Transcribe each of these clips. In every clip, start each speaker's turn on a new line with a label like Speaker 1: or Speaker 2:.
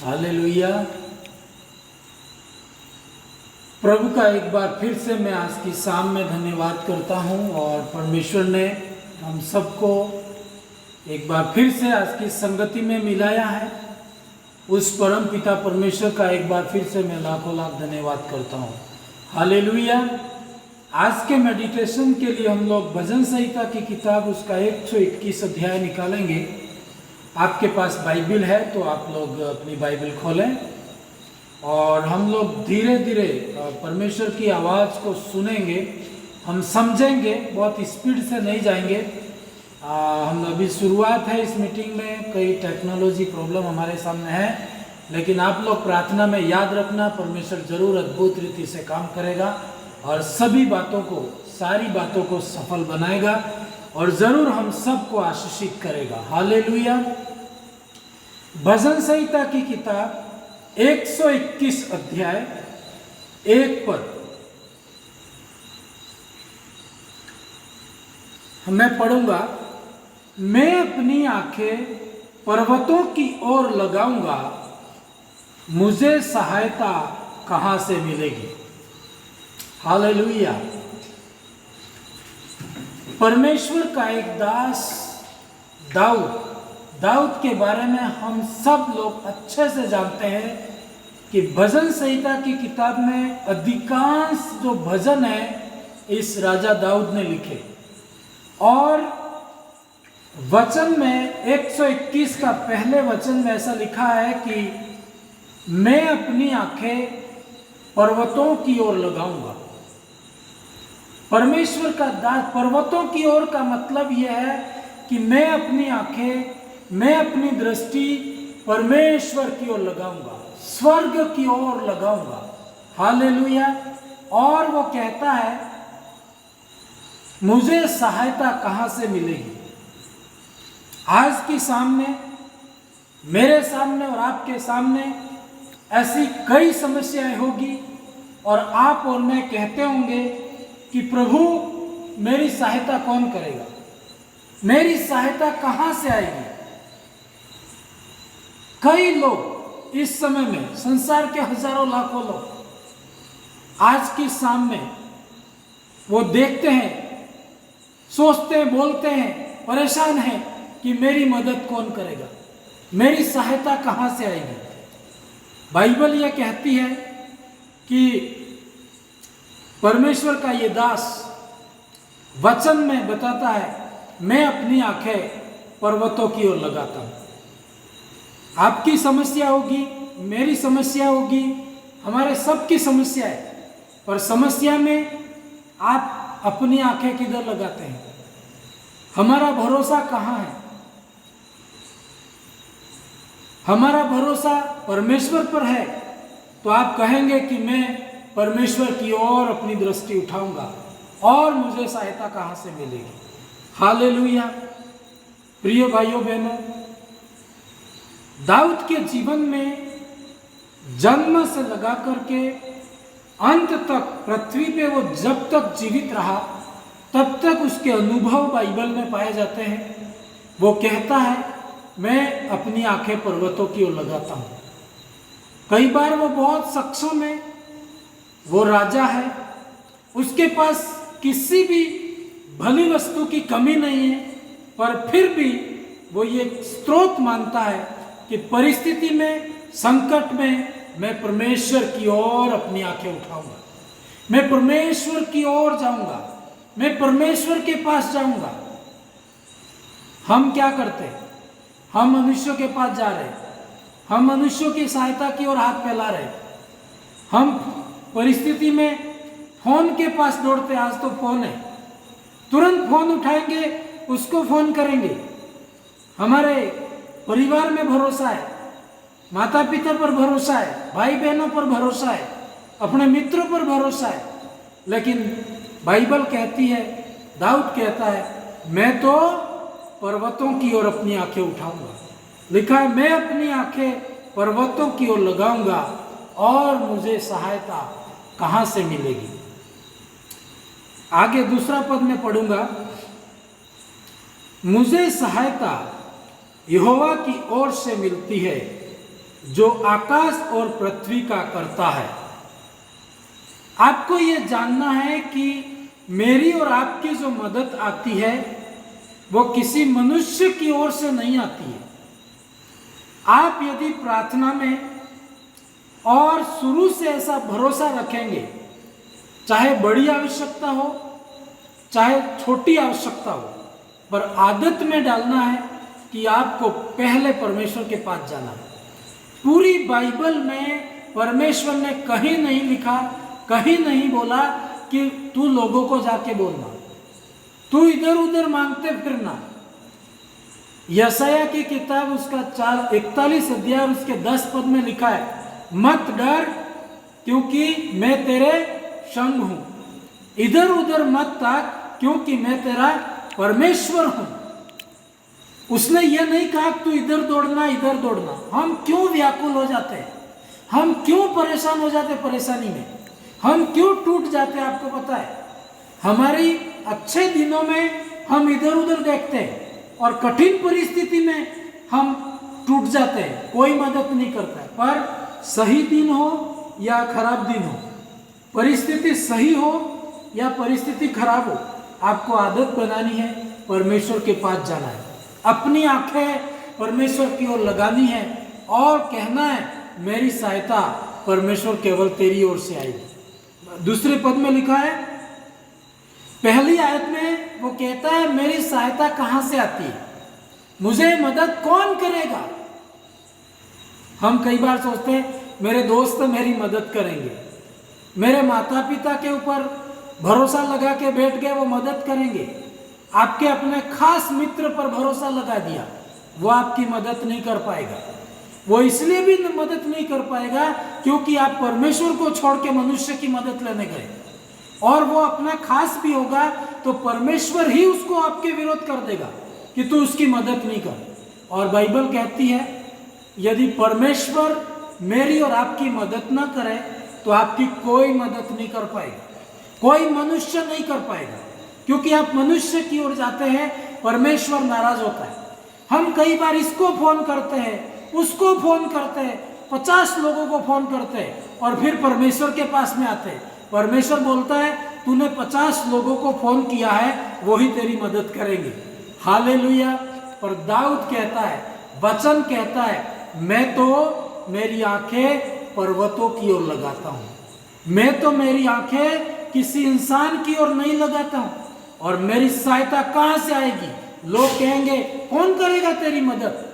Speaker 1: Hallelujah. प्रभु का एक बार फिर से मैं आज की शाम में धन्यवाद करता हूं और परमेश्वर ने हम सबको एक बार फिर से आज की संगति में मिलाया है। उस परम पिता परमेश्वर का एक बार फिर से मैं लाखों लाख धन्यवाद करता हूं। हालेलुया। आज के मेडिटेशन के लिए हम लोग भजन संहिता की किताब उसका 121 अध्याय निकालेंगे। आपके पास बाइबल है तो आप लोग अपनी बाइबल खोलें और हम लोग धीरे धीरे परमेश्वर की आवाज़ को सुनेंगे, हम समझेंगे, बहुत स्पीड से नहीं जाएंगे। हम अभी शुरुआत है इस मीटिंग में, कई टेक्नोलॉजी प्रॉब्लम हमारे सामने है, लेकिन आप लोग प्रार्थना में याद रखना, परमेश्वर जरूर अद्भुत रीति से काम करेगा और सभी बातों को, सारी बातों को सफल बनाएगा और जरूर हम सबको आशीषित करेगा। हालेलुया। भजन संहिता की किताब 121 अध्याय 1 पद मैं पढ़ूंगा। मैं अपनी आंखें पर्वतों की ओर लगाऊंगा, मुझे सहायता कहां से मिलेगी। हालेलुया। परमेश्वर का एक दास दाऊद के बारे में हम सब लोग अच्छे से जानते हैं कि भजन संहिता की किताब में अधिकांश जो भजन है इस राजा दाऊद ने लिखे और वचन में 121 का पहले वचन में ऐसा लिखा है कि मैं अपनी आंखें पर्वतों की ओर लगाऊंगा। परमेश्वर का दास, पर्वतों की ओर का मतलब यह है कि मैं अपनी आंखें, मैं अपनी दृष्टि परमेश्वर की ओर लगाऊंगा, स्वर्ग की ओर लगाऊंगा। हालेलुया। और वो कहता है मुझे सहायता कहां से मिलेगी। आज की सामने, मेरे सामने और आपके सामने ऐसी कई समस्याएं होगी और आप और मैं कहते होंगे कि प्रभु मेरी सहायता कौन करेगा, मेरी सहायता कहां से आएगी। कई लोग इस समय में, संसार के हजारों लाखों लोग आज की शाम में वो देखते हैं, सोचते हैं, बोलते हैं, परेशान हैं कि मेरी मदद कौन करेगा, मेरी सहायता कहां से आएगी। बाइबल यह कहती है कि परमेश्वर का ये दास वचन में बताता है मैं अपनी आंखें पर्वतों की ओर लगाता हूं। आपकी समस्या होगी, मेरी समस्या होगी, हमारे सबकी समस्या है, पर समस्या में आप अपनी आंखें किधर लगाते हैं? हमारा भरोसा कहां है? हमारा भरोसा परमेश्वर पर है तो आप कहेंगे कि मैं परमेश्वर की ओर अपनी दृष्टि उठाऊंगा और मुझे सहायता कहां से मिलेगी। हालेलुया। प्रिय भाइयों बहनों, दाऊद के जीवन में जन्म से लगा करके अंत तक पृथ्वी पे वो जब तक जीवित रहा तब तक उसके अनुभव बाइबल में पाए जाते हैं। वो कहता है मैं अपनी आंखें पर्वतों की ओर लगाता हूं। कई बार वो बहुत सक्षम है, वो राजा है, उसके पास किसी भी भली वस्तु की कमी नहीं है, पर फिर भी वो ये स्रोत मानता है कि परिस्थिति में, संकट में मैं परमेश्वर की ओर अपनी आंखें उठाऊंगा, मैं परमेश्वर की ओर जाऊंगा, मैं परमेश्वर के पास जाऊंगा। हम क्या करते हैं? हम मनुष्यों के पास जा रहे हैं, हम मनुष्यों की सहायता की ओर हाथ फैला रहे हैं, हम परिस्थिति में फोन के पास दौड़ते। आज तो फोन है, तुरंत फोन उठाएंगे, उसको फोन करेंगे। हमारे परिवार में भरोसा है, माता पिता पर भरोसा है, भाई बहनों पर भरोसा है, अपने मित्रों पर भरोसा है, लेकिन बाइबल कहती है, दाऊद कहता है मैं तो पर्वतों की ओर अपनी आंखें उठाऊंगा। लिखा है मैं अपनी आंखें पर्वतों की ओर लगाऊंगा और मुझे सहायता कहां से मिलेगी। आगे दूसरा पद में पढ़ूंगा, मुझे सहायता यहोवा की ओर से मिलती है, जो आकाश और पृथ्वी का करता है। आपको यह जानना है कि मेरी और आपकी जो मदद आती है वो किसी मनुष्य की ओर से नहीं आती है। आप यदि प्रार्थना में और शुरू से ऐसा भरोसा रखेंगे, चाहे बड़ी आवश्यकता हो चाहे छोटी आवश्यकता हो, पर आदत में डालना है कि आपको पहले परमेश्वर के पास जाना है। पूरी बाइबल में परमेश्वर ने कहीं नहीं लिखा, कहीं नहीं बोला कि तू लोगों को जाके बोलना, तू इधर उधर मांगते फिरना। यशाया की किताब उसका 41 अध्याय उसके 10 पद में लिखा है, मत डर क्योंकि मैं तेरे संग हूं, इधर उधर मत ताक क्योंकि मैं तेरा परमेश्वर हूं। उसने यह नहीं कहा तू इधर दौड़ना इधर दौड़ना। हम क्यों व्याकुल हो जाते हैं, हम क्यों परेशान हो जाते परेशानी में, हम क्यों टूट जाते हैं? आपको पता है, हमारी अच्छे दिनों में हम इधर उधर देखते हैं और कठिन परिस्थिति में हम टूट जाते हैं, कोई मदद नहीं करता है। पर सही दिन हो या खराब दिन हो, परिस्थिति सही हो या परिस्थिति खराब हो, आपको आदत बनानी है, परमेश्वर के पास जाना है, अपनी आंखें परमेश्वर की ओर लगानी है और कहना है मेरी सहायता परमेश्वर केवल तेरी ओर से आएगी। दूसरे पद में लिखा है, पहली आयत में वो कहता है मेरी सहायता कहां से आती है, मुझे मदद कौन करेगा। हम कई बार सोचते हैं मेरे दोस्त मेरी मदद करेंगे, मेरे माता पिता के ऊपर भरोसा लगा के बैठ गए वो मदद करेंगे। आपके अपने खास मित्र पर भरोसा लगा दिया, वो आपकी मदद नहीं कर पाएगा। वो इसलिए भी मदद नहीं कर पाएगा क्योंकि आप परमेश्वर को छोड़ के मनुष्य की मदद लेने गए, और वो अपना खास भी होगा तो परमेश्वर ही उसको आपके विरोध कर देगा कि तू उसकी मदद नहीं कर। और बाइबल कहती है यदि परमेश्वर मेरी और आपकी मदद ना करे तो आपकी कोई मदद नहीं कर पाएगा, कोई मनुष्य नहीं कर पाएगा, क्योंकि आप मनुष्य की ओर जाते हैं, परमेश्वर नाराज होता है। हम कई बार इसको फोन करते हैं, उसको फोन करते हैं, 50 लोगों को फोन करते हैं और फिर परमेश्वर के पास में आते हैं। परमेश्वर बोलता है तूने 50 लोगों को फोन किया है, वही तेरी मदद करेंगे। हालेलुया। और दाऊद कहता है, वचन कहता है, मैं तो मेरी आंखें पर्वतों की ओर लगाता हूं, मैं तो मेरी आंखें किसी इंसान की ओर नहीं लगाता हूं, और मेरी सहायता कहां से आएगी? लोग कहेंगे कौन करेगा तेरी मदद,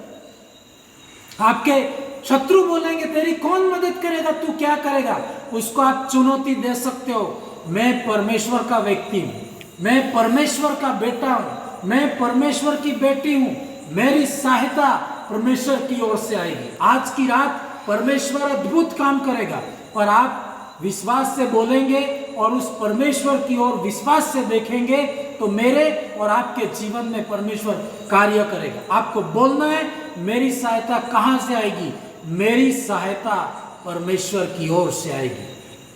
Speaker 1: आपके शत्रु बोलेंगे तेरी कौन मदद करेगा, तू क्या करेगा? उसको आप चुनौती दे सकते हो, मैं परमेश्वर का व्यक्ति हूं, मैं परमेश्वर का बेटा हूं, मैं परमेश्वर की बेटी हूं, मेरी सहायता परमेश्वर की ओर से आएगी। आज की रात परमेश्वर अद्भुत काम करेगा, पर आप विश्वास से बोलेंगे और उस परमेश्वर की ओर विश्वास से देखेंगे तो मेरे और आपके जीवन में परमेश्वर कार्य करेगा। आपको बोलना है मेरी सहायता कहां से आएगी? मेरी सहायता परमेश्वर की ओर से आएगी।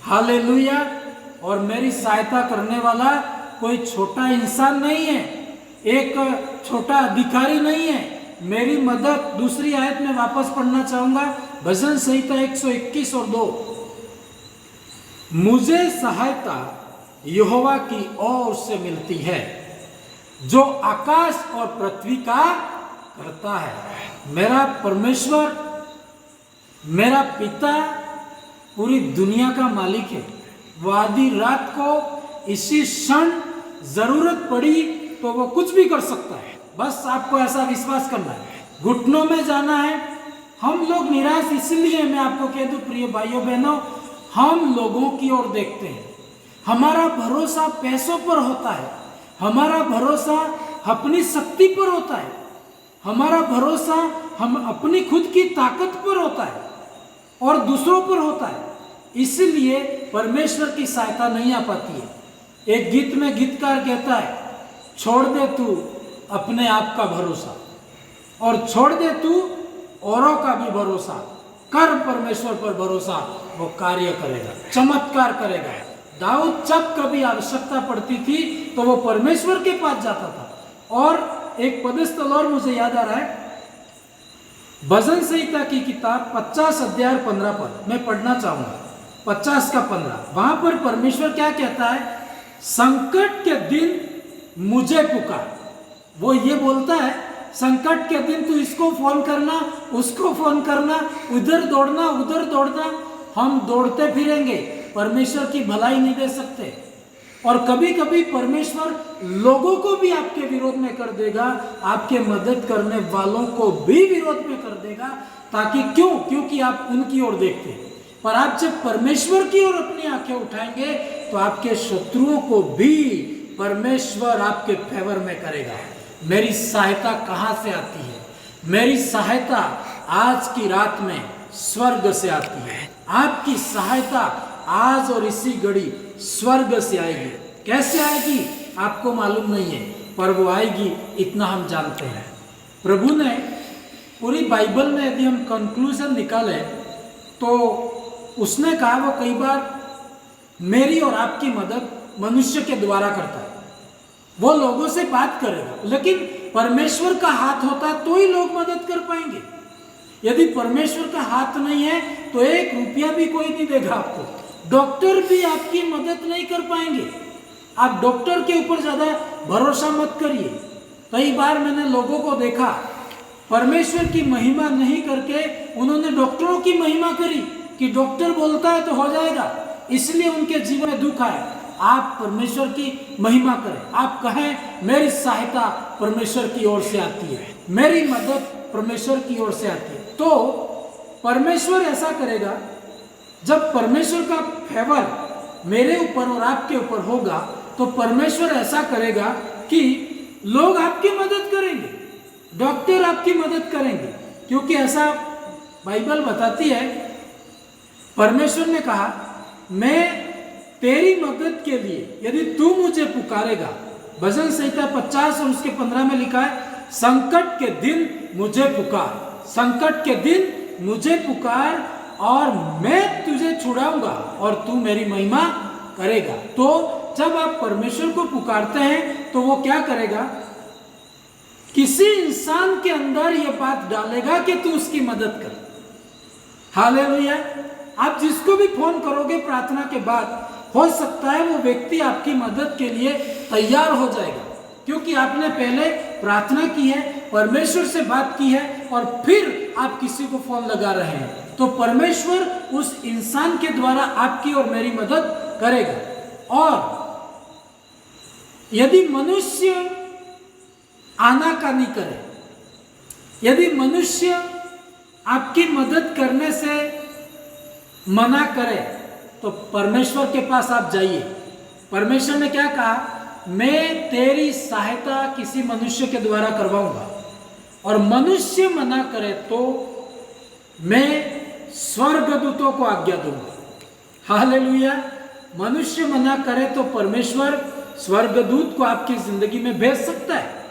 Speaker 1: हालेलुया। और मेरी सहायता करने वाला कोई छोटा इंसान नहीं है, एक छोटा अधिकारी नहीं है। मेरी मदद, दूसरी आयत में वापस पढ़ना चाहूंगा, भजन संहिता 121 और 2, मुझे सहायता यहोवा की ओर से मिलती है जो आकाश और पृथ्वी का करता है। मेरा परमेश्वर, मेरा पिता पूरी दुनिया का मालिक है। वो आधी रात को इसी क्षण जरूरत पड़ी तो वो कुछ भी कर सकता है। बस आपको ऐसा विश्वास करना है, घुटनों में जाना है। हम लोग निराश इसलिए, मैं आपको कह दूं प्रिय भाइयों बहनों, हम लोगों की ओर देखते हैं, हमारा भरोसा पैसों पर होता है, हमारा भरोसा अपनी शक्ति पर होता है, हमारा भरोसा हम अपनी खुद की ताकत पर होता है और दूसरों पर होता है। इसलिए परमेश्वर की सहायता नहीं आ पाती है। एक गीत में गीतकार कहता है, छोड़ दे तू अपने आप का भरोसा और छोड़ दे तू औरों का भी भरोसा, कर परमेश्वर पर भरोसा, वो कार्य करेगा, चमत्कार करेगा। दाऊद जब कभी आवश्यकता पड़ती थी तो वो परमेश्वर के पास जाता था। और एक पदस्थल और मुझे याद आ रहा है, भजन संहिता की किताब 50 अध्याय 15 पद मैं पढ़ना चाहूंगा, 50 का 15। वहां पर परमेश्वर क्या कहता है? संकट के दिन मुझे पुकार। वो ये बोलता है संकट के दिन तू इसको फोन करना, उसको फोन करना, उधर दौड़ना उधर दौड़ना। हम दौड़ते फिरेंगे, परमेश्वर की भलाई नहीं दे सकते। और कभी कभी परमेश्वर लोगों को भी आपके विरोध में कर देगा, आपके मदद करने वालों को भी विरोध में कर देगा। ताकि क्यों? क्योंकि आप उनकी ओर देखते हैं। पर आप जब परमेश्वर की ओर अपनी आंखें उठाएंगे तो आपके शत्रुओं को भी परमेश्वर आपके फेवर में करेगा। मेरी सहायता कहां से आती है? मेरी सहायता आज की रात में स्वर्ग से आती है। आपकी सहायता आज और इसी घड़ी स्वर्ग से आएगी। कैसे आएगी आपको मालूम नहीं है, पर वो आएगी, इतना हम जानते हैं। प्रभु ने पूरी बाइबल में यदि हम कंक्लूजन निकालें तो उसने कहा वो कई बार मेरी और आपकी मदद मनुष्य के द्वारा करता है। वो लोगों से बात करेगा, लेकिन परमेश्वर का हाथ होता है तो ही लोग मदद कर पाएंगे। यदि परमेश्वर का हाथ नहीं है तो 1 रुपया भी कोई नहीं देगा आपको। डॉक्टर भी आपकी मदद नहीं कर पाएंगे। आप डॉक्टर के ऊपर ज्यादा भरोसा मत करिए। कई बार मैंने लोगों को देखा परमेश्वर की महिमा नहीं करके उन्होंने डॉक्टरों की महिमा करी कि डॉक्टर बोलता है तो हो जाएगा, इसलिए उनके जीवन में दुख आए। आप परमेश्वर की महिमा करें, आप कहें मेरी सहायता परमेश्वर की ओर से आती है, मेरी मदद परमेश्वर की ओर से आती है। तो परमेश्वर ऐसा करेगा, जब परमेश्वर का फेवर मेरे ऊपर और आपके ऊपर होगा तो परमेश्वर ऐसा करेगा कि लोग आपकी मदद करेंगे, डॉक्टर आपकी मदद करेंगे। क्योंकि ऐसा बाइबल बताती है, परमेश्वर ने कहा मैं तेरी मदद के लिए यदि तू मुझे पुकारेगा। भजन संहिता 50 और उसके 15 में लिखा है संकट के दिन मुझे पुकार, संकट के दिन मुझे पुकार और मैं तुझे छुड़ाऊंगा और तू मेरी महिमा करेगा। तो जब आप परमेश्वर को पुकारते हैं तो वो क्या करेगा? किसी इंसान के अंदर यह बात डालेगा कि तू उसकी मदद कर। हालेलुया। आप जिसको भी फोन करोगे प्रार्थना के बाद, हो सकता है वो व्यक्ति आपकी मदद के लिए तैयार हो जाएगा, क्योंकि आपने पहले प्रार्थना की है, परमेश्वर से बात की है और फिर आप किसी को फोन लगा रहे हैं। तो परमेश्वर उस इंसान के द्वारा आपकी और मेरी मदद करेगा। और यदि मनुष्य आनाकानी करे, यदि मनुष्य आपकी मदद करने से मना करे तो परमेश्वर के पास आप जाइए। परमेश्वर ने क्या कहा? मैं तेरी सहायता किसी मनुष्य के द्वारा करवाऊंगा, और मनुष्य मना करे तो मैं स्वर्गदूतों को आज्ञा दूंगा। हालेलुया। मनुष्य मना करे तो परमेश्वर स्वर्गदूत को आपकी जिंदगी में भेज सकता है।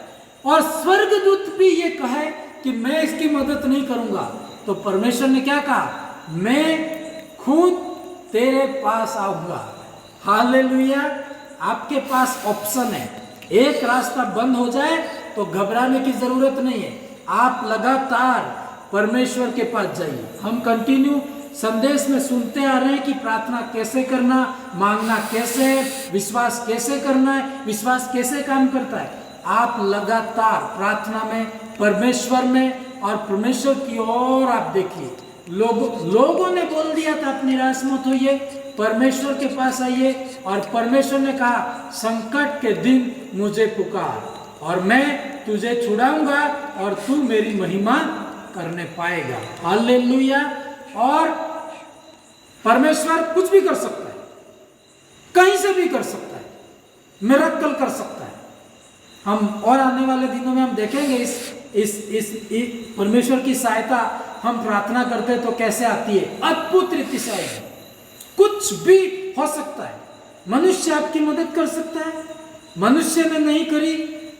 Speaker 1: और स्वर्गदूत भी ये कहे कि मैं इसकी मदद नहीं करूंगा, तो परमेश्वर ने क्या कहा? मैं खुद तेरे पास आऊंगा। हालेलुया। आपके पास ऑप्शन है। एक रास्ता बंद हो जाए तो घबराने की जरूरत नहीं है, आप लगातार परमेश्वर के पास जाइए। हम कंटिन्यू संदेश में सुनते आ रहे हैं कि प्रार्थना कैसे करना, मांगना कैसे है, विश्वास कैसे करना है, विश्वास कैसे काम करता है। आप लगातार प्रार्थना में, परमेश्वर में और परमेश्वर की ओर आप देखिए। लोगों ने बोल दिया था आप निराश मत होइए, परमेश्वर के पास आइए। और परमेश्वर ने कहा संकट के दिन मुझे पुकार और मैं तुझे छुड़ाऊंगा और तू मेरी महिमा करने पाएगा। हालेलुया। और परमेश्वर कुछ भी कर सकता है, कहीं से भी कर सकता है, मिरेकल कर सकता है। हम और आने वाले दिनों में हम देखेंगे इस परमेश्वर की सहायता हम प्रार्थना करते हैं तो कैसे आती है, अद्भुत रीति से आएगी। कुछ भी हो सकता है, मनुष्य आपकी मदद कर सकता है, मनुष्य ने नहीं करी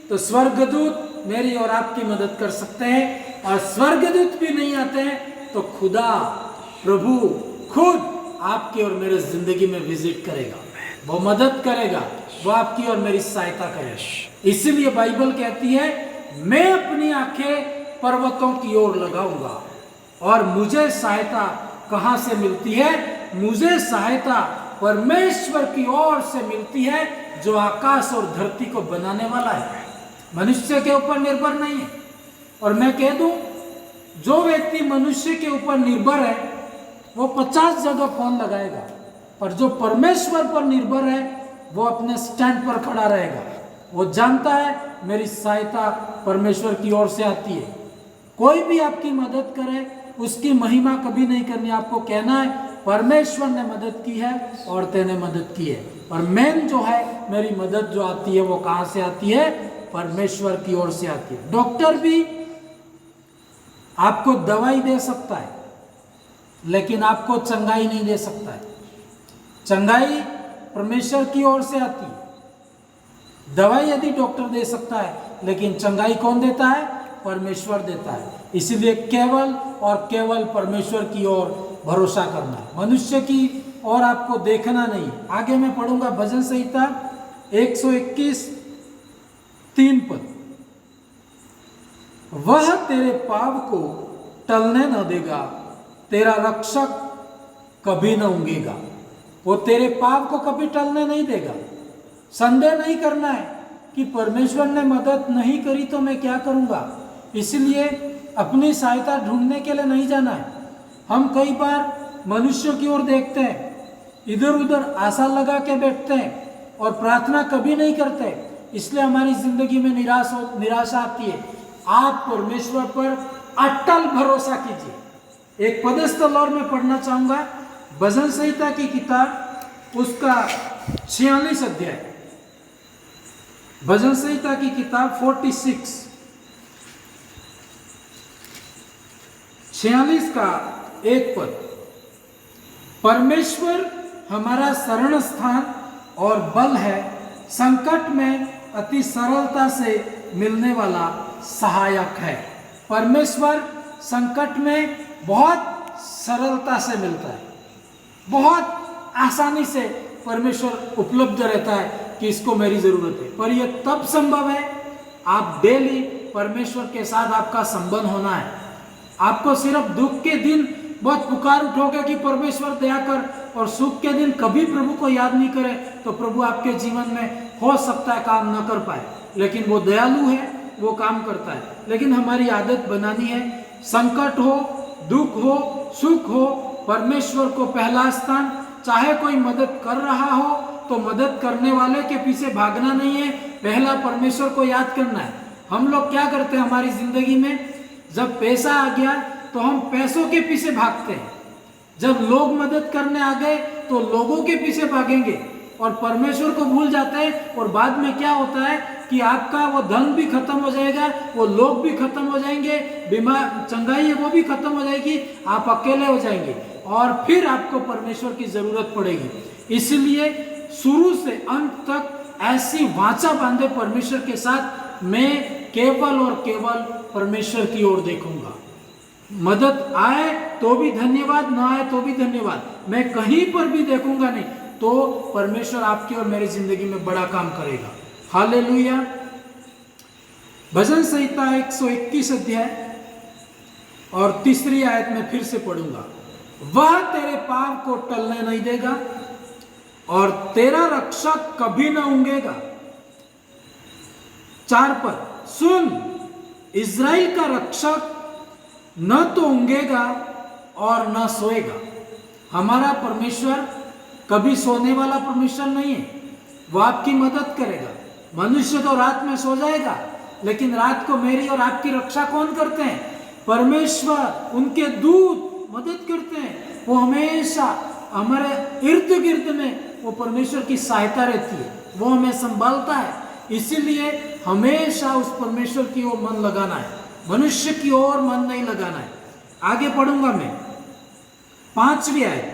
Speaker 1: तो स्वर्गदूत मेरी और आपकी मदद कर सकते हैं। और स्वर्गदूत भी नहीं आते हैं तो खुदा प्रभु खुद आपकी और मेरे जिंदगी में विजिट करेगा, वो मदद करेगा, वो आपकी और मेरी सहायता करेगा। इसीलिए बाइबल कहती है मैं अपनी आंखें पर्वतों की ओर लगाऊंगा। और मुझे सहायता कहाँ से मिलती है? मुझे सहायता परमेश्वर की ओर से मिलती है, जो आकाश और धरती को बनाने वाला है, मनुष्य के ऊपर निर्भर नहीं है। और मैं कह दूं, जो व्यक्ति मनुष्य के ऊपर निर्भर है वो 50 जगह फोन लगाएगा, पर जो परमेश्वर पर निर्भर है वो अपने स्टैंड पर खड़ा रहेगा। वो जानता है मेरी सहायता परमेश्वर की ओर से आती है। कोई भी आपकी मदद करे, उसकी महिमा कभी नहीं करनी। आपको कहना है परमेश्वर ने मदद की है और तेने मदद की है। और मेन जो है, मेरी मदद जो आती है वो कहाँ से आती है? परमेश्वर की ओर से आती है। डॉक्टर भी आपको दवाई दे सकता है, लेकिन आपको चंगाई नहीं दे सकता है। चंगाई परमेश्वर की ओर से आती है। दवाई यदि डॉक्टर दे सकता है, लेकिन चंगाई कौन देता है? परमेश्वर देता है। इसलिए केवल और केवल परमेश्वर की ओर भरोसा करना है, मनुष्य की ओर आपको देखना नहीं। आगे मैं पढ़ूंगा भजन संहिता 121 3 पद। वह तेरे पाव को टलने न देगा, तेरा रक्षक कभी न ऊंघेगा। वो तेरे पाव को कभी टलने नहीं देगा। संदेह नहीं करना है कि परमेश्वर ने मदद नहीं करी तो मैं क्या करूंगा। इसलिए अपनी सहायता ढूंढने के लिए नहीं जाना है। हम कई बार मनुष्यों की ओर देखते हैं, इधर उधर आशा लगा के बैठते हैं और प्रार्थना कभी नहीं करते, इसलिए हमारी जिंदगी में निराशा आती है। आप परमेश्वर पर अटल भरोसा कीजिए। एक पदस्थल और मैं पढ़ना चाहूंगा, भजन संहिता की किताब उसका 46 अध्याय, भजन संहिता की किताब 46 का 1 पद। परमेश्वर हमारा शरण स्थान और बल है, संकट में अति सरलता से मिलने वाला सहायक है। परमेश्वर संकट में बहुत सरलता से मिलता है, बहुत आसानी से परमेश्वर उपलब्ध रहता है कि इसको मेरी जरूरत है। पर यह तब संभव है आप डेली परमेश्वर के साथ आपका संबंध होना है। आपको सिर्फ दुख के दिन बहुत पुकार उठोगे कि परमेश्वर दया कर, और सुख के दिन कभी प्रभु को याद नहीं करे, तो प्रभु आपके जीवन में हो सकता है काम न कर पाए, लेकिन वो दयालु है, वो काम करता है। लेकिन हमारी आदत बनानी है, संकट हो, दुख हो, सुख हो, परमेश्वर को पहला स्थान। चाहे कोई मदद कर रहा हो तो मदद करने वाले के पीछे भागना नहीं है, पहला परमेश्वर को याद करना है। हम लोग क्या करते हैं हमारी जिंदगी में, जब पैसा आ गया तो हम पैसों के पीछे भागते हैं, जब लोग मदद करने आ गए तो लोगों के पीछे भागेंगे और परमेश्वर को भूल जाते हैं। और बाद में क्या होता है कि आपका वो धन भी खत्म हो जाएगा, वो लोग भी खत्म हो जाएंगे, बीमार चंगाई है वो भी खत्म हो जाएगी, आप अकेले हो जाएंगे और फिर आपको परमेश्वर की जरूरत पड़ेगी। इसलिए शुरू से अंत तक ऐसी वाचा बांधे परमेश्वर के साथ, मैं केवल और केवल परमेश्वर की ओर देखूंगा। मदद आए तो भी धन्यवाद, ना आए तो भी धन्यवाद, मैं कहीं पर भी देखूंगा नहीं, तो परमेश्वर आपकी और मेरी जिंदगी में बड़ा काम करेगा। हालेलुया। भजन संहिता 121 अध्याय और 3 आयत में फिर से पढ़ूंगा। वह तेरे पांव को टलने नहीं देगा और तेरा रक्षक कभी न ऊंघेगा। 4 पद, सुन, इज़राइल का रक्षक न तो ऊंघेगा और न सोएगा। हमारा परमेश्वर कभी सोने वाला परमेश्वर नहीं है, वो आपकी मदद करेगा। मनुष्य तो रात में सो जाएगा, लेकिन रात को मेरी और आपकी रक्षा कौन करते हैं? परमेश्वर, उनके दूत मदद करते हैं। वो हमेशा हमारे इर्द गिर्द में वो परमेश्वर की सहायता रहती है, वो हमें संभालता है। इसीलिए हमेशा उस परमेश्वर की ओर मन लगाना है, मनुष्य की ओर मन नहीं लगाना है। आगे पढ़ूंगा मैं 5वीं आयत।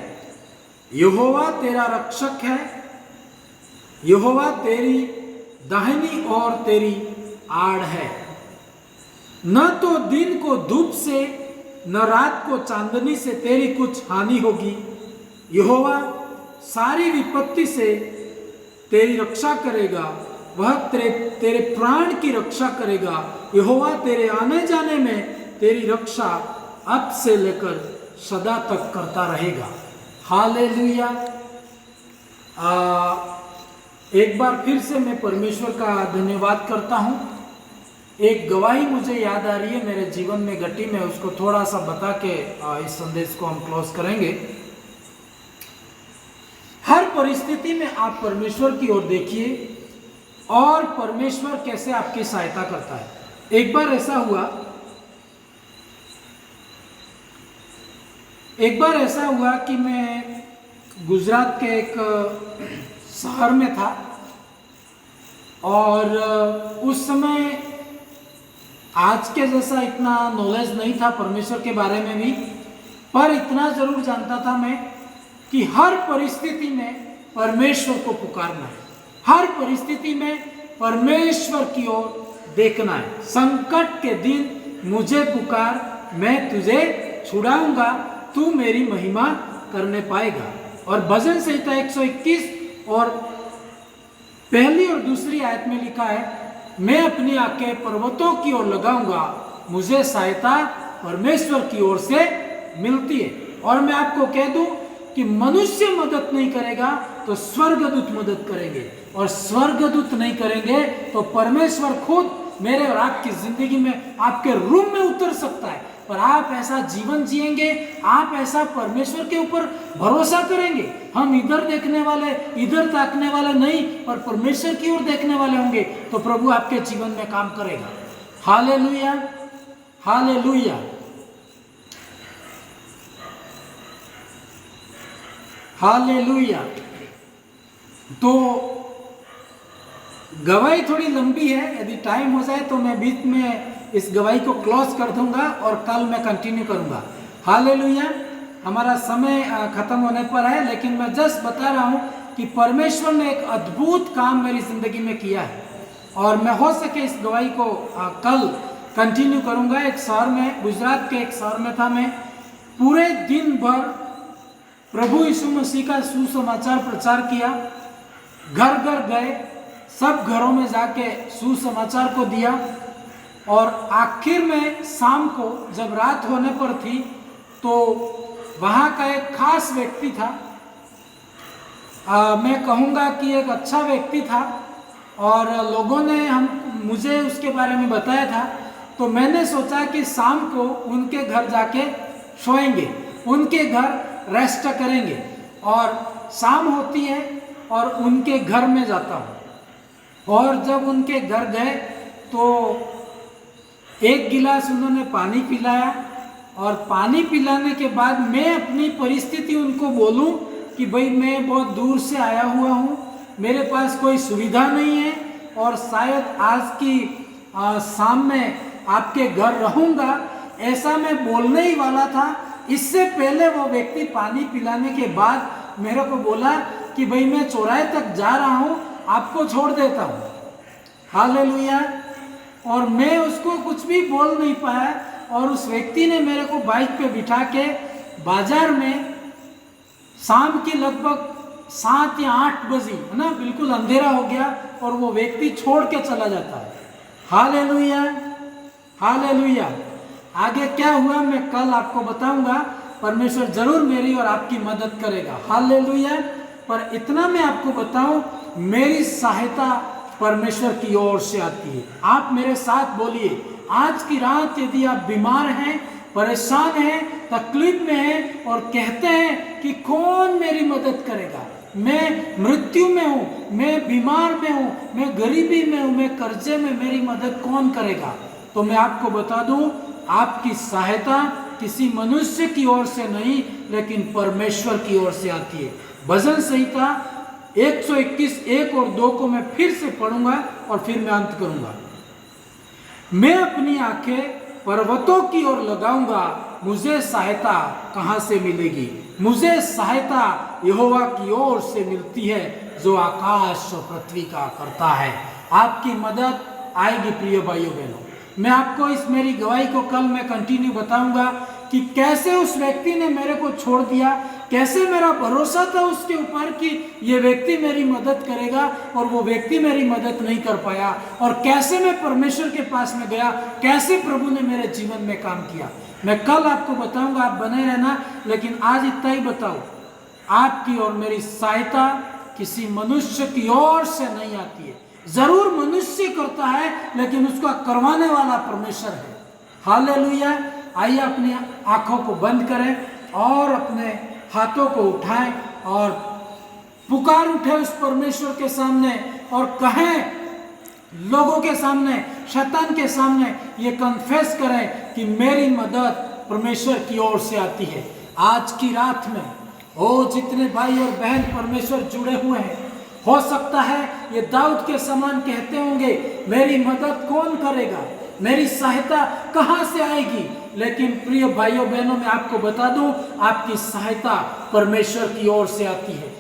Speaker 1: यहोवा तेरा रक्षक है, यहोवा तेरी दाहिनी और तेरी आड़ है। न तो दिन को धूप से न रात को चांदनी से तेरी कुछ हानि होगी। यहोवा सारी विपत्ति से तेरी रक्षा करेगा, वह तेरे प्राण की रक्षा करेगा। यहोवा तेरे आने जाने में तेरी रक्षा अब से लेकर सदा तक करता रहेगा। हालेलुया। एक बार फिर से मैं परमेश्वर का धन्यवाद करता हूँ। एक गवाही मुझे याद आ रही है, मेरे जीवन में घटी, मैं उसको थोड़ा सा बता के इस संदेश को हम क्लोज करेंगे। हर परिस्थिति में आप परमेश्वर की ओर देखिए और परमेश्वर कैसे आपकी सहायता करता है। एक बार ऐसा हुआ कि मैं गुजरात के एक शहर में था और उस समय आज के जैसा इतना नॉलेज नहीं था परमेश्वर के बारे में भी, पर इतना जरूर जानता था मैं कि हर परिस्थिति में परमेश्वर को पुकारना है, हर परिस्थिति में परमेश्वर की ओर देखना है। संकट के दिन मुझे पुकार, मैं तुझे छुड़ाऊंगा, तू मेरी महिमा करने पाएगा। और भजन संहिता 121 और पहली और दूसरी आयत में लिखा है, मैं अपनी आंखें पर्वतों की ओर लगाऊंगा, मुझे सहायता परमेश्वर की ओर से मिलती है। और मैं आपको कह दूं कि मनुष्य मदद नहीं करेगा तो स्वर्गदूत मदद करेंगे, और स्वर्गदूत नहीं करेंगे तो परमेश्वर खुद मेरे और आपकी जिंदगी में आपके रूम में उतर सकता है। पर आप ऐसा जीवन जिएंगे, आप ऐसा परमेश्वर के ऊपर भरोसा करेंगे, हम इधर देखने वाले, इधर ताकने वाले नहीं, पर परमेश्वर की ओर देखने वाले होंगे, तो प्रभु आपके जीवन में काम करेगा। Hallelujah, hallelujah, hallelujah. तो गवाही थोड़ी लंबी है, यदि टाइम हो जाए तो मैं बीच में इस गवाही को क्लोज कर दूंगा और कल मैं कंटिन्यू करूंगा। हालेलुया। हमारा समय खत्म होने पर है, लेकिन मैं जस्ट बता रहा हूं कि परमेश्वर ने एक अद्भुत काम मेरी जिंदगी में किया है और मैं हो सके इस गवाही को कल कंटिन्यू करूंगा। एक शहर में, गुजरात के एक शहर में था मैं, पूरे दिन भर प्रभु यीशु मसीह का सुसमाचार प्रचार किया, घर घर गए, सब घरों में जाके सुसमाचार को दिया। और आखिर में शाम को जब रात होने पर थी तो वहाँ का एक खास व्यक्ति था, मैं कहूँगा कि एक अच्छा व्यक्ति था, और लोगों ने मुझे उसके बारे में बताया था। तो मैंने सोचा कि शाम को उनके घर जाके सोएंगे, उनके घर रेस्ट करेंगे। और शाम होती है और उनके घर में जाता हूँ, और जब उनके घर गए तो एक गिलास उन्होंने पानी पिलाया, और पानी पिलाने के बाद मैं अपनी परिस्थिति उनको बोलूं कि भाई मैं बहुत दूर से आया हुआ हूं, मेरे पास कोई सुविधा नहीं है और शायद आज की शाम में आपके घर रहूंगा, ऐसा मैं बोलने ही वाला था। इससे पहले वो व्यक्ति पानी पिलाने के बाद मेरे को बोला कि भाई मैं चौराहे तक जा रहा हूं, आपको छोड़ देता हूं। हालेलुया। और मैं उसको कुछ भी बोल नहीं पाया, और उस व्यक्ति ने मेरे को बाइक पे बिठा के बाजार में, शाम की लगभग 7 या 8 बजे है ना, बिल्कुल अंधेरा हो गया, और वो व्यक्ति छोड़ के चला जाता है। Hallelujah, hallelujah. आगे क्या हुआ मैं कल आपको बताऊंगा। परमेश्वर जरूर मेरी और आपकी मदद करेगा। हालेलुया। पर इतना मैं आपको बताऊं, मेरी सहायता परमेश्वर की ओर से आती है। आप मेरे साथ बोलिए, आज की रात यदि आप बीमार हैं, परेशान हैं, तकलीफ में हैं और कहते हैं कि कौन मेरी मदद करेगा, मैं मृत्यु में हूं, मैं बीमार में हूं, मैं गरीबी में हूं, मैं कर्जे में, मेरी मदद कौन करेगा, तो मैं आपको बता दूं, आपकी सहायता किसी मनुष्य की ओर से नहीं, लेकिन परमेश्वर की ओर से आती है। भजन संहिता 121 1 और 2 को मैं फिर से पढ़ूंगा और फिर मैं अंत करूंगा। मैं अपनी आंखें पर्वतों की ओर लगाऊंगा, मुझे सहायता कहां से मिलेगी? मुझे सहायता यहोवा की ओर से मिलती है, जो आकाश और पृथ्वी का करता है। आपकी मदद आएगी प्रिय भाइयों बहनों। मैं आपको इस मेरी गवाही को कल मैं कंटिन्यू बताऊंगा कि कैसे उस व्यक्ति ने मेरे को छोड़ दिया, कैसे मेरा भरोसा था उसके ऊपर कि ये व्यक्ति मेरी मदद करेगा और वो व्यक्ति मेरी मदद नहीं कर पाया, और कैसे मैं परमेश्वर के पास में गया, कैसे प्रभु ने मेरे जीवन में काम किया। मैं कल आपको बताऊंगा, आप बने रहना, लेकिन आज इतना ही बताओ, आपकी और मेरी सहायता किसी मनुष्य की ओर से नहीं आती है। जरूर मनुष्य करता है, लेकिन उसका करवाने वाला परमेश्वर है। हालेलुया। आइए अपनी आंखों को बंद करें और अपने हाथों को उठाएं और पुकार उठे उस परमेश्वर के सामने और कहें, लोगों के सामने, शैतान के सामने ये कन्फेस करें कि मेरी मदद परमेश्वर की ओर से आती है। आज की रात में ओ जितने भाई और बहन परमेश्वर जुड़े हुए हैं, हो सकता है ये दाऊद के समान कहते होंगे, मेरी मदद कौन करेगा, मेरी सहायता कहां से आएगी। लेकिन प्रिय भाइयों बहनों, मैं आपको बता दूं, आपकी सहायता परमेश्वर की ओर से आती है।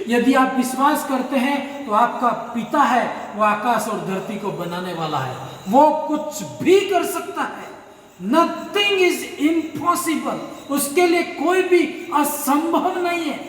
Speaker 1: यदि आप विश्वास करते हैं तो आपका पिता है, वो आकाश और धरती को बनाने वाला है, वो कुछ भी कर सकता है। नथिंग इज इम्पॉसिबल, उसके लिए कोई भी असंभव नहीं है।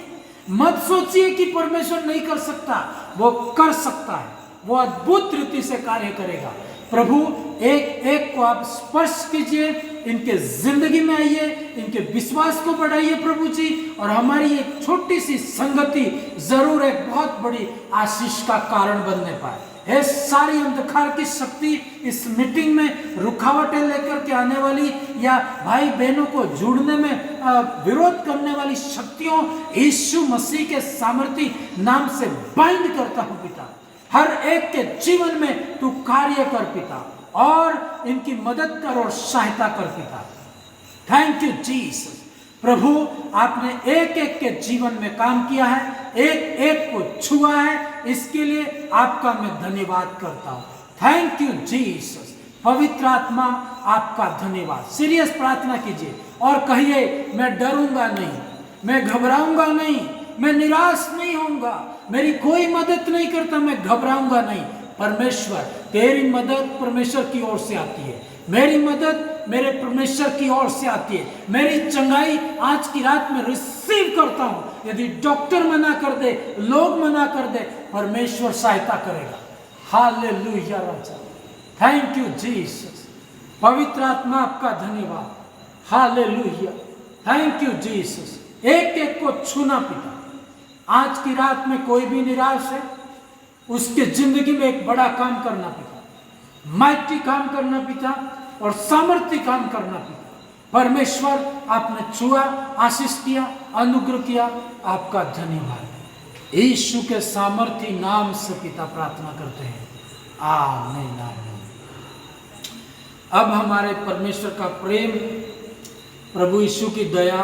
Speaker 1: मत सोचिए कि परमेश्वर नहीं कर सकता, वो कर सकता है, वो अद्भुत रीति से कार्य करेगा। प्रभु एक एक को आप स्पर्श कीजिए, इनके जिंदगी में आइए, इनके विश्वास को बढ़ाइए प्रभु जी, और हमारी एक छोटी सी संगति जरूर एक बहुत बड़ी आशीष का कारण बनने पाए। है सारी अंधकार की शक्ति इस मीटिंग में रुकावटें लेकर के आने वाली या भाई बहनों को जुड़ने में विरोध करने वाली शक्तियों यीशु मसीह के सामर्थी नाम से बाइंड करता हूं पिता। हर एक के जीवन में तू कार्य कर पिता, और इनकी मदद कर और सहायता कर पिता। Thank you Jesus. प्रभु आपने एक एक के जीवन में काम किया है, एक एक को छुआ है, इसके लिए आपका मैं धन्यवाद करता हूं। Thank you Jesus. पवित्र आत्मा आपका धन्यवाद। सीरियस प्रार्थना कीजिए और कहिए, मैं डरूंगा नहीं, मैं घबराऊंगा नहीं, मैं निराश नहीं होऊंगा, मेरी कोई मदद नहीं करता, मैं घबराऊंगा नहीं। परमेश्वर तेरी मदद परमेश्वर की ओर से आती है, मेरी मदद मेरे परमेश्वर की ओर से आती है। मेरी चंगाई आज की रात में रिसीव करता हूं। यदि डॉक्टर मना कर दे, लोग मना कर दे, परमेश्वर सहायता करेगा। Hallelujah Raja. Thank you Jesus. पवित्र आत्मा आपका धन्यवाद। हालेलुया। Thank you Jesus. एक एक को छूना पिता। आज की रात में कोई भी निराश है, उसके जिंदगी में एक बड़ा काम करना पिता, माइटी काम करना पिता, और सामर्थ्य काम करना पिता। परमेश्वर आपने छुआ, आशीष किया, अनुग्रह किया, आपका धन्यवाद। यीशु के सामर्थ्य नाम से पिता प्रार्थना करते हैं, आमीन आमीन। अब हमारे परमेश्वर का प्रेम, प्रभु यीशु की दया,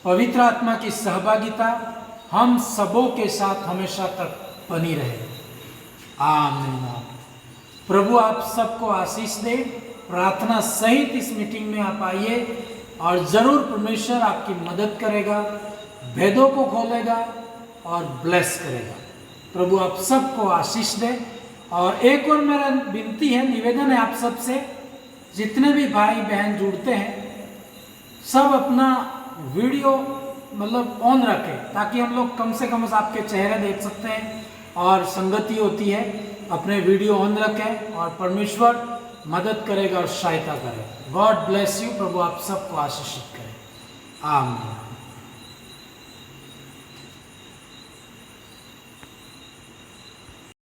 Speaker 1: पवित्र आत्मा की सहभागिता हम सबों के साथ हमेशा तक बनी रहे, आमीन। प्रभु आप सबको आशीष दे। प्रार्थना सहित इस मीटिंग में आप आइए और जरूर परमेश्वर आपकी मदद करेगा, भेदों को खोलेगा और ब्लेस करेगा। प्रभु आप सबको आशीष दे। और एक और मेरा विनती है, निवेदन है आप सबसे, जितने भी भाई बहन जुड़ते हैं, सब अपना वीडियो मतलब ऑन रखें, ताकि हम लोग कम से कम आपके चेहरे देख सकते हैं और संगति होती है। अपने वीडियो ऑन रखें और परमेश्वर मदद करेगा और सहायता करेगा। God bless you. प्रभु आप सबको आशीषित करें, आमीन।